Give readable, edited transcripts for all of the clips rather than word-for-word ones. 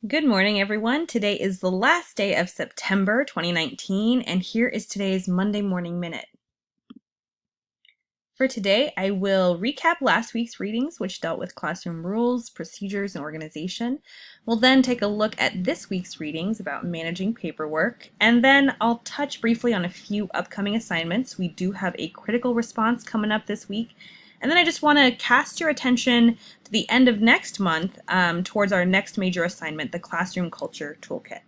Good morning, everyone. Today is the last day of September 2019, and here is today's Monday Morning Minute. For today, I will recap last week's readings, which dealt with classroom rules, procedures, and organization. We'll then take a look at this week's readings about managing paperwork, and then I'll touch briefly on a few upcoming assignments. We do have a critical response coming up this week. And then I just want to cast your attention to the end of next month towards our next major assignment, the Classroom Culture Toolkit.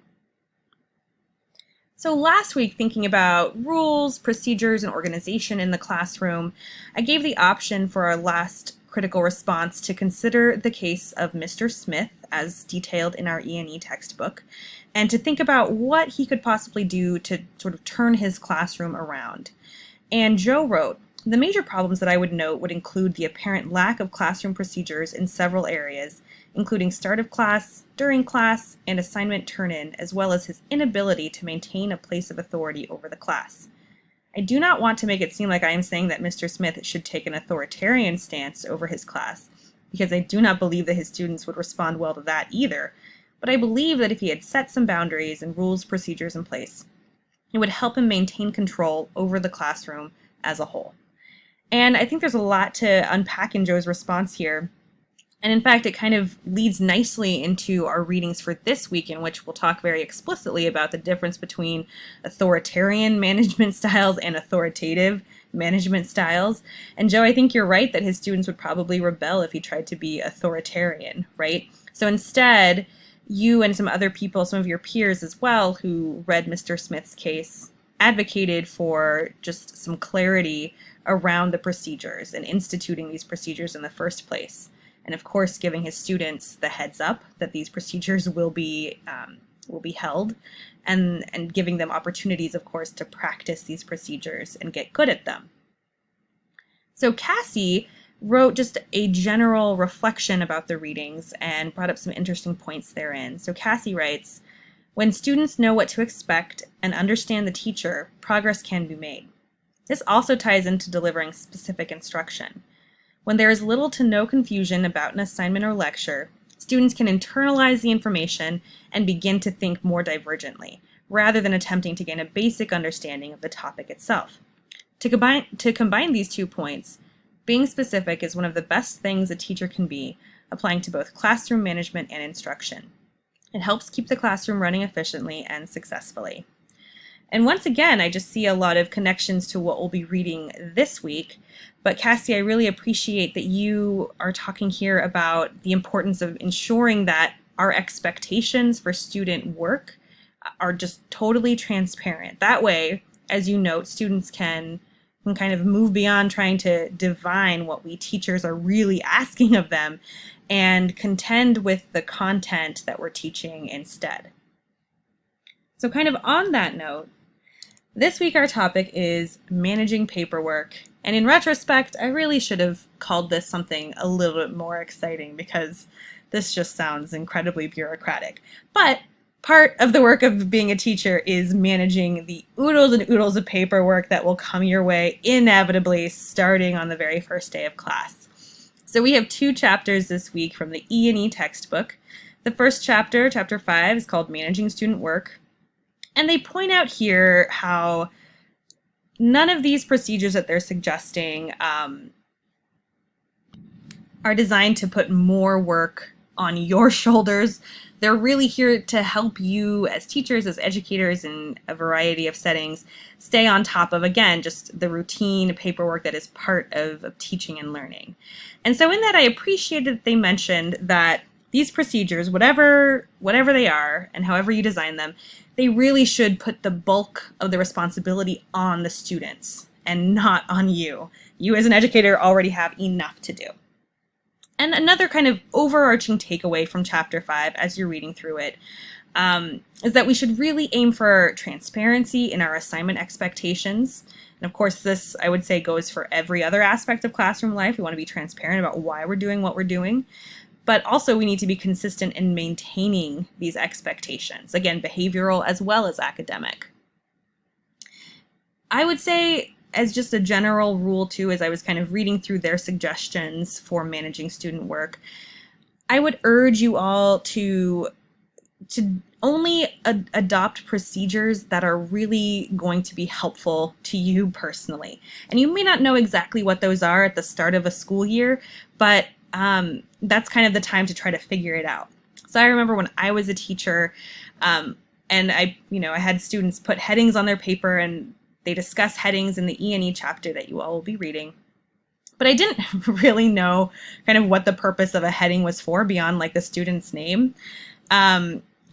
So last week, thinking about rules, procedures, and organization in the classroom, I gave the option for our last critical response to consider the case of Mr. Smith as detailed in our E&E textbook, and to think about what he could possibly do to sort of turn his classroom around. And Joe wrote, the major problems that I would note would include the apparent lack of classroom procedures in several areas, including start of class, during class, and assignment turn-in, as well as his inability to maintain a place of authority over the class. I do not want to make it seem like I am saying that Mr. Smith should take an authoritarian stance over his class, because I do not believe that his students would respond well to that either, but I believe that if he had set some boundaries and rules, procedures in place, it would help him maintain control over the classroom as a whole. And I think there's a lot to unpack in Joe's response here. And in fact, it kind of leads nicely into our readings for this week, in which we'll talk very explicitly about the difference between authoritarian management styles and authoritative management styles. And Joe, I think you're right that his students would probably rebel if he tried to be authoritarian, right? So instead, you and some other people, some of your peers as well, who read Mr. Smith's case, advocated for just some clarity around the procedures and instituting these procedures in the first place. And of course, giving his students the heads up that these procedures will be held, and giving them opportunities, of course, to practice these procedures and get good at them. So Cassie wrote just a general reflection about the readings and brought up some interesting points therein. So Cassie writes, when students know what to expect and understand the teacher, progress can be made. This also ties into delivering specific instruction. When there is little to no confusion about an assignment or lecture, students can internalize the information and begin to think more divergently, rather than attempting to gain a basic understanding of the topic itself. To combine these 2 points, being specific is one of the best things a teacher can be, applying to both classroom management and instruction. It helps keep the classroom running efficiently and successfully. And once again, I just see a lot of connections to what we'll be reading this week. But Cassie, I really appreciate that you are talking here about the importance of ensuring that our expectations for student work are just totally transparent. That way, as you note, students can kind of move beyond trying to divine what we teachers are really asking of them and contend with the content that we're teaching instead. So kind of on that note, this week our topic is managing paperwork, and in retrospect, I really should have called this something a little bit more exciting because this just sounds incredibly bureaucratic. But part of the work of being a teacher is managing the oodles and oodles of paperwork that will come your way inevitably starting on the very first day of class. So we have 2 chapters this week from the E&E textbook. The first chapter, chapter 5, is called Managing Student Work. And they point out here how none of these procedures that they're suggesting are designed to put more work on your shoulders. They're really here to help you as teachers, as educators in a variety of settings, stay on top of, again, just the routine paperwork that is part of teaching and learning. And so in that, I appreciated that they mentioned that these procedures, whatever they are and however you design them, they really should put the bulk of the responsibility on the students and not on you. You as an educator already have enough to do. And another kind of overarching takeaway from chapter 5 as you're reading through it is that we should really aim for transparency in our assignment expectations. And of course, this, I would say, goes for every other aspect of classroom life. We want to be transparent about why we're doing what we're doing. But also we need to be consistent in maintaining these expectations. Again, behavioral as well as academic. I would say, as just a general rule too, as I was kind of reading through their suggestions for managing student work, I would urge you all to to only adopt procedures that are really going to be helpful to you personally. And you may not know exactly what those are at the start of a school year, but that's kind of the time to try to figure it out. So I remember when I was a teacher, and I had students put headings on their paper, and they discuss headings in the E&E chapter that you all will be reading. But I didn't really know kind of what the purpose of a heading was for beyond like the student's name.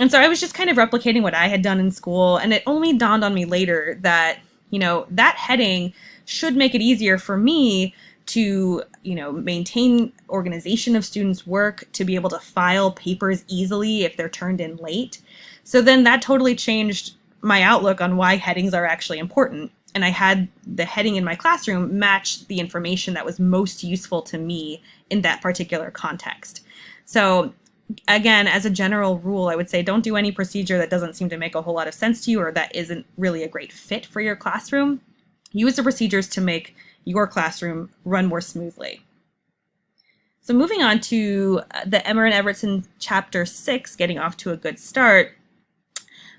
And so I was just kind of replicating what I had done in school, and it only dawned on me later that, that heading should make it easier for me to, maintain organization of students' work, to be able to file papers easily if they're turned in late. So then that totally changed my outlook on why headings are actually important. And I had the heading in my classroom match the information that was most useful to me in that particular context. So again, as a general rule, I would say don't do any procedure that doesn't seem to make a whole lot of sense to you or that isn't really a great fit for your classroom. Use the procedures to make your classroom run more smoothly. So moving on to the Emmer and Evertson chapter 6, getting off to a good start.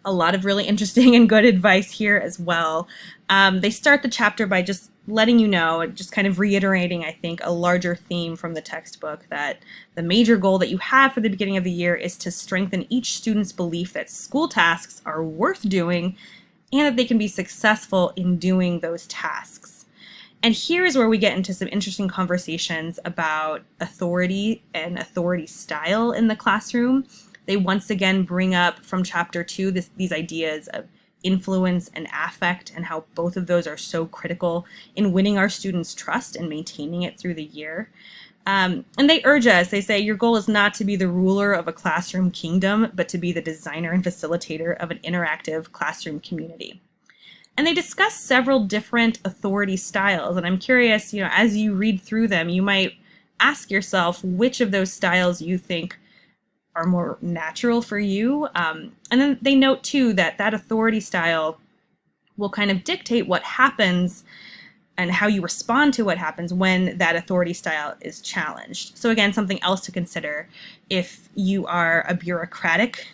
A lot of really interesting and good advice here as well. They start the chapter by just letting you know, just kind of reiterating, I think, a larger theme from the textbook, that the major goal that you have for the beginning of the year is to strengthen each student's belief that school tasks are worth doing and that they can be successful in doing those tasks. And here is where we get into some interesting conversations about authority and authority style in the classroom. They once again bring up from chapter 2 these ideas of influence and affect, and how both of those are so critical in winning our students' trust and maintaining it through the year. And they urge us, they say, your goal is not to be the ruler of a classroom kingdom, but to be the designer and facilitator of an interactive classroom community. And they discuss several different authority styles. And I'm curious, as you read through them, you might ask yourself which of those styles you think are more natural for you. And then they note too that authority style will kind of dictate what happens and how you respond to what happens when that authority style is challenged. So again, something else to consider: if you are a bureaucratic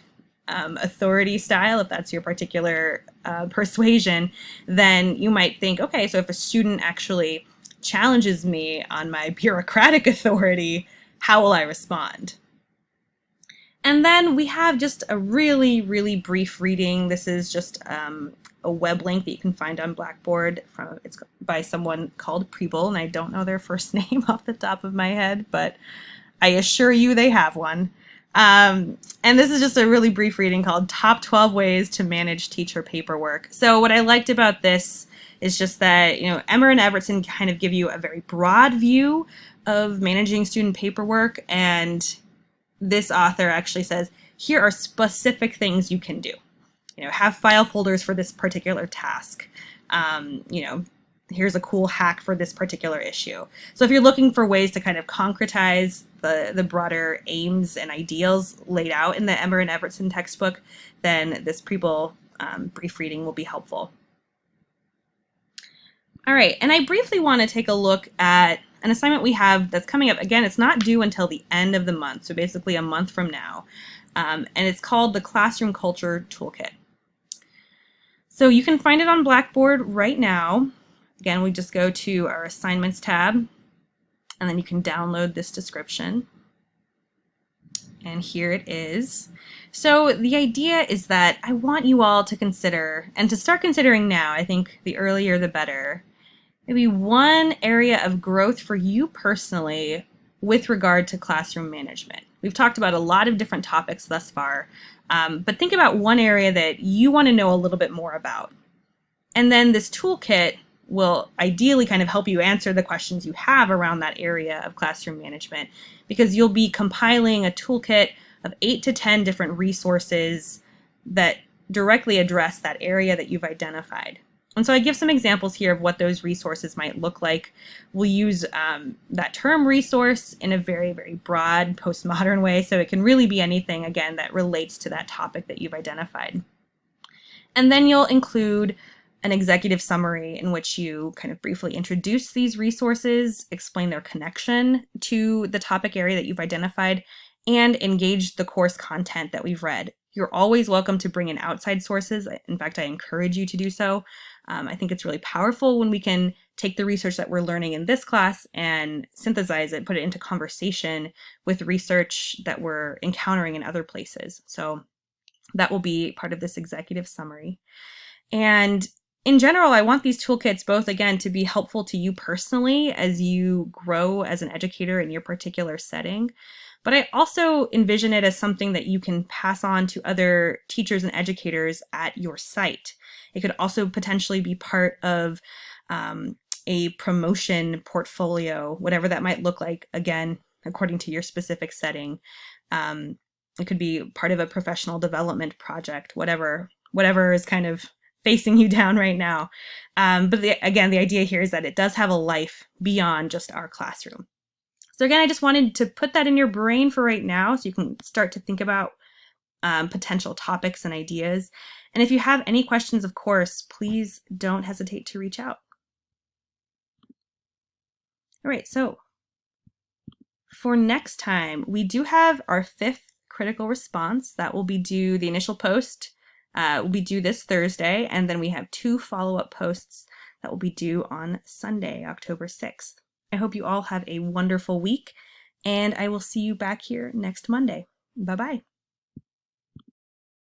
authority style, if that's your particular persuasion, then you might think, okay, so if a student actually challenges me on my bureaucratic authority, how will I respond? And then we have just a really, really brief reading. This is just a web link that you can find on Blackboard. It's by someone called Preble, and I don't know their first name off the top of my head, but I assure you they have one. And this is just a really brief reading called Top 12 Ways to Manage Teacher Paperwork. So what I liked about this is just that, Emmer and Evertson kind of give you a very broad view of managing student paperwork, and this author actually says, here are specific things you can do. Have file folders for this particular task. Here's a cool hack for this particular issue. So if you're looking for ways to kind of concretize the broader aims and ideals laid out in the Emmer and Evertson textbook, then this Preble brief reading will be helpful. All right, and I briefly want to take a look at an assignment we have that's coming up. Again, it's not due until the end of the month, so basically a month from now, and it's called the Classroom Culture Toolkit. So you can find it on Blackboard right now. Again, we just go to our assignments tab, and then you can download this description. And here it is. So the idea is that I want you all to consider, and to start considering now, I think the earlier the better, maybe one area of growth for you personally with regard to classroom management. We've talked about a lot of different topics thus far, but think about one area that you want to know a little bit more about. And then this toolkit will ideally kind of help you answer the questions you have around that area of classroom management, because you'll be compiling a toolkit of 8 to 10 different resources that directly address that area that you've identified. And so I give some examples here of what those resources might look like. We'll use that term resource in a very, very broad postmodern way, so it can really be anything, again, that relates to that topic that you've identified. And then you'll include an executive summary in which you kind of briefly introduce these resources, explain their connection to the topic area that you've identified, and engage the course content that we've read. You're always welcome to bring in outside sources. In fact, I encourage you to do so. I think it's really powerful when we can take the research that we're learning in this class and synthesize it, put it into conversation with research that we're encountering in other places. So that will be part of this executive summary. And in general, I want these toolkits both, again, to be helpful to you personally as you grow as an educator in your particular setting. But I also envision it as something that you can pass on to other teachers and educators at your site. It could also potentially be part of a promotion portfolio, whatever that might look like, again, according to your specific setting. It could be part of a professional development project, whatever is kind of facing you down right now. But again, the idea here is that it does have a life beyond just our classroom. So again, I just wanted to put that in your brain for right now so you can start to think about potential topics and ideas. And if you have any questions, of course, please don't hesitate to reach out. All right, so for next time, we do have our 5th critical response that will be due, the initial post will be due this Thursday, and then we have 2 follow-up posts that will be due on Sunday, October 6th. I hope you all have a wonderful week, and I will see you back here next Monday. Bye-bye.